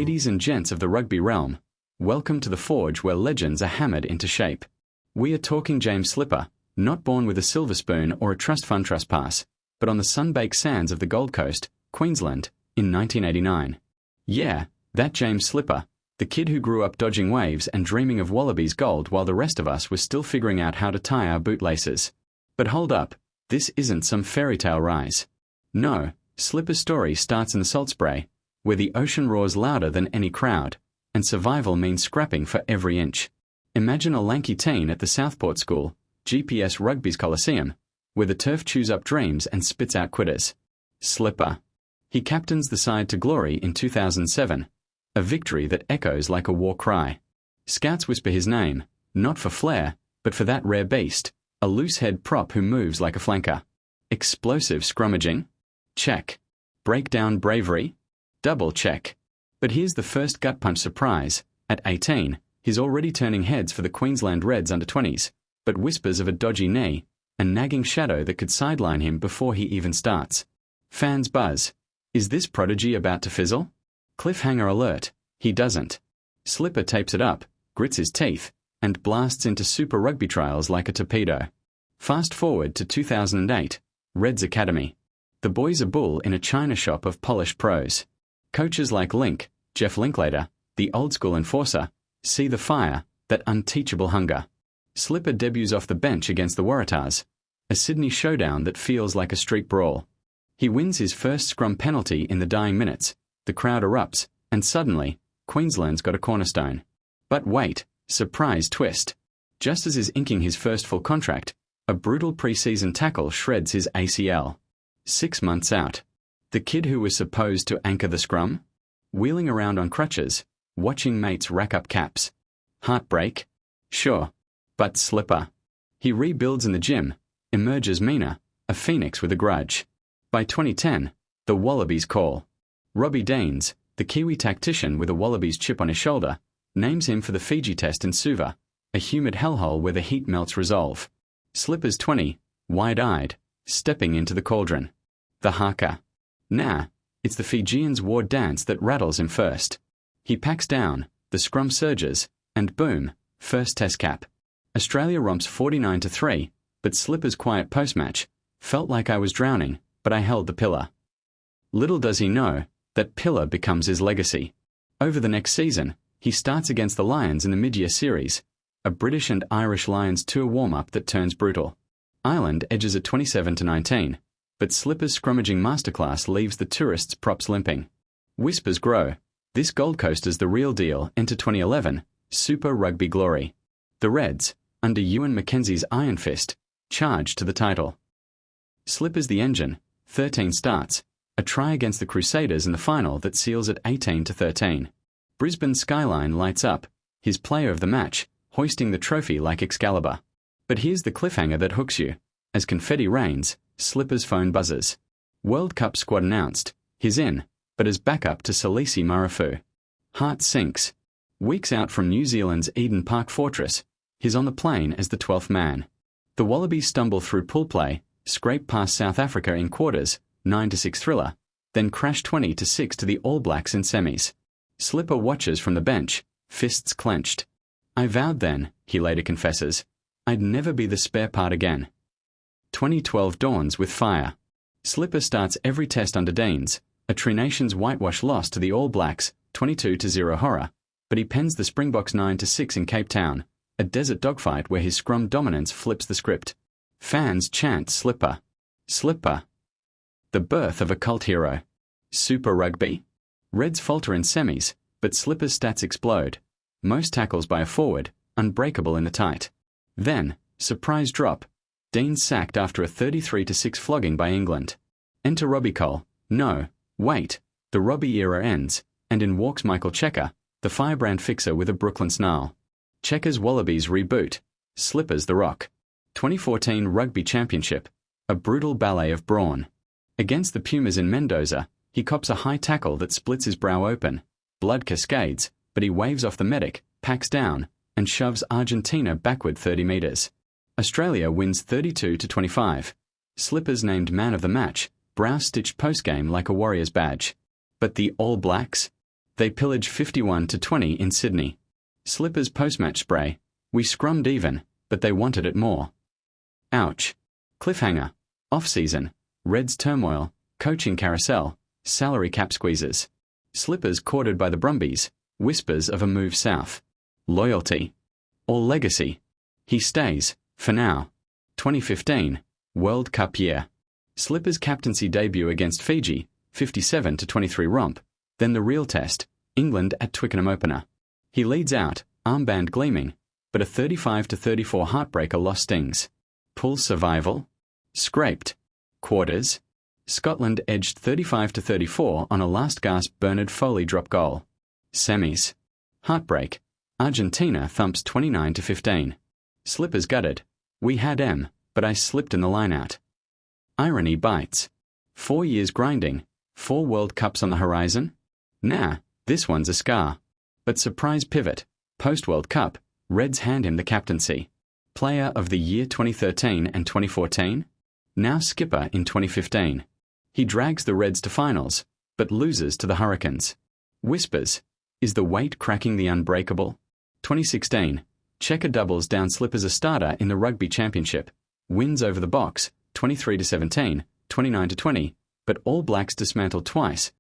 Ladies and gents of the rugby realm, welcome to the forge where legends are hammered into shape. We are talking James Slipper, not born with a silver spoon or a trust fund trespass, but on the sun-baked sands of the Gold Coast, Queensland, in 1989. Yeah, that James Slipper, the kid who grew up dodging waves and dreaming of Wallabies gold while the rest of us were still figuring out how to tie our bootlaces. But hold up, this isn't some fairy tale rise. No, Slipper's story starts in the salt spray, where the ocean roars louder than any crowd, and survival means scrapping for every inch. Imagine a lanky teen at the Southport School, GPS Rugby's Coliseum, where the turf chews up dreams and spits out quitters. Slipper. He captains the side to glory in 2007, a victory that echoes like a war cry. Scouts whisper his name, not for flair, but for that rare beast, a loose-head prop who moves like a flanker. Explosive scrummaging? Check. Breakdown bravery? Double check. But here's the first gut-punch surprise. At 18, he's already turning heads for the Queensland Reds under-20s, but whispers of a dodgy knee, a nagging shadow that could sideline him before he even starts. Fans buzz. Is this prodigy about to fizzle? Cliffhanger alert. He doesn't. Slipper tapes it up, grits his teeth, and blasts into Super Rugby trials like a torpedo. Fast forward to 2008, Reds Academy. The boy's a bull in a china shop of polished pros. Coaches like Link, Jeff Linklater, the old-school enforcer, see the fire, that unteachable hunger. Slipper debuts off the bench against the Waratahs, a Sydney showdown that feels like a street brawl. He wins his first scrum penalty in the dying minutes, the crowd erupts, and suddenly, Queensland's got a cornerstone. But wait, surprise twist. Just as he's inking his first full contract, a brutal pre-season tackle shreds his ACL. 6 months out. The kid who was supposed to anchor the scrum? Wheeling around on crutches, watching mates rack up caps. Heartbreak? Sure. But Slipper. He rebuilds in the gym, emerges meaner, a phoenix with a grudge. By 2010, the Wallabies call. Robbie Deans, the Kiwi tactician with a Wallabies chip on his shoulder, names him for the Fiji test in Suva, a humid hellhole where the heat melts resolve. Slipper's 20, wide-eyed, stepping into the cauldron. The haka. Nah, it's the Fijians' war dance that rattles him first. He packs down, the scrum surges, and boom, first test cap. Australia romps 49-3, but Slipper's quiet post-match, felt like I was drowning, but I held the pillar. Little does he know, that pillar becomes his legacy. Over the next season, he starts against the Lions in the mid-year series, a British and Irish Lions tour warm-up that turns brutal. Ireland edges at 27-19. But Slipper's scrummaging masterclass leaves the tourists' props limping. Whispers grow. This Gold Coaster's the real deal. Enter 2011, Super Rugby glory. The Reds, under Ewan Mackenzie's iron fist, charge to the title. Slipper's the engine, 13 starts, a try against the Crusaders in the final that seals it 18-13. Brisbane's skyline lights up, his player of the match, hoisting the trophy like Excalibur. But here's the cliffhanger that hooks you. As confetti rains, Slipper's phone buzzes. World Cup squad announced. He's in, but as backup to Salisi Marafu. Heart sinks. Weeks out from New Zealand's Eden Park fortress, he's on the plane as the 12th man. The Wallabies stumble through pool play, scrape past South Africa in quarters, 9-6 thriller, then crash 20-6 to the All Blacks in semis. Slipper watches from the bench, fists clenched. I vowed then, he later confesses, I'd never be the spare part again. 2012 dawns with fire. Slipper starts every test under Deans, a Tri Nations whitewash loss to the All Blacks, 22-0 horror, but he pens the Springboks 9-6 in Cape Town, a desert dogfight where his scrum dominance flips the script. Fans chant Slipper. Slipper. The birth of a cult hero. Super Rugby. Reds falter in semis, but Slipper's stats explode. Most tackles by a forward, unbreakable in the tight. Then, surprise drop. Dean sacked after a 33-6 flogging by England. Enter Robbie Cole. No, wait, the Robbie era ends, and in walks Michael Checker, the firebrand fixer with a Brooklyn snarl. Checker's Wallabies reboot. Slipper's the rock. 2014 Rugby Championship. A brutal ballet of brawn. Against the Pumas in Mendoza, he cops a high tackle that splits his brow open. Blood cascades, but he waves off the medic, packs down, and shoves Argentina backward 30 metres. Australia wins 32-25. Slipper's named man of the match, brow-stitched postgame like a Warriors badge. But the All Blacks? They pillage 51-20 in Sydney. Slippers post-match spray. We scrummed even, but they wanted it more. Ouch. Cliffhanger. Off-season. Reds turmoil. Coaching carousel. Salary cap squeezes. Slippers courted by the Brumbies. Whispers of a move south. Loyalty. All legacy. He stays, for now. 2015. World Cup year. Slippers' captaincy debut against Fiji, 57-23 romp. Then the real test, England at Twickenham opener. He leads out, armband gleaming, but a 35-34 heartbreaker loss stings. Pool survival? Scraped. Quarters? Scotland edged 35-34 on a last-gasp Bernard Foley drop goal. Semis. Heartbreak. Argentina thumps 29-15. Slippers gutted. We had but I slipped in the line-out. Irony bites. 4 years grinding. 4 World Cups on the horizon? Nah, this one's a scar. But surprise pivot. Post-World Cup, Reds hand him the captaincy. Player of the Year 2013 and 2014? Now skipper in 2015. He drags the Reds to finals, but loses to the Hurricanes. Whispers. Is the weight cracking the unbreakable? 2016. Checker doubles down Slippers a starter in the Rugby Championship. Wins over the Box, 23-17, 29-20, but All Blacks dismantled twice,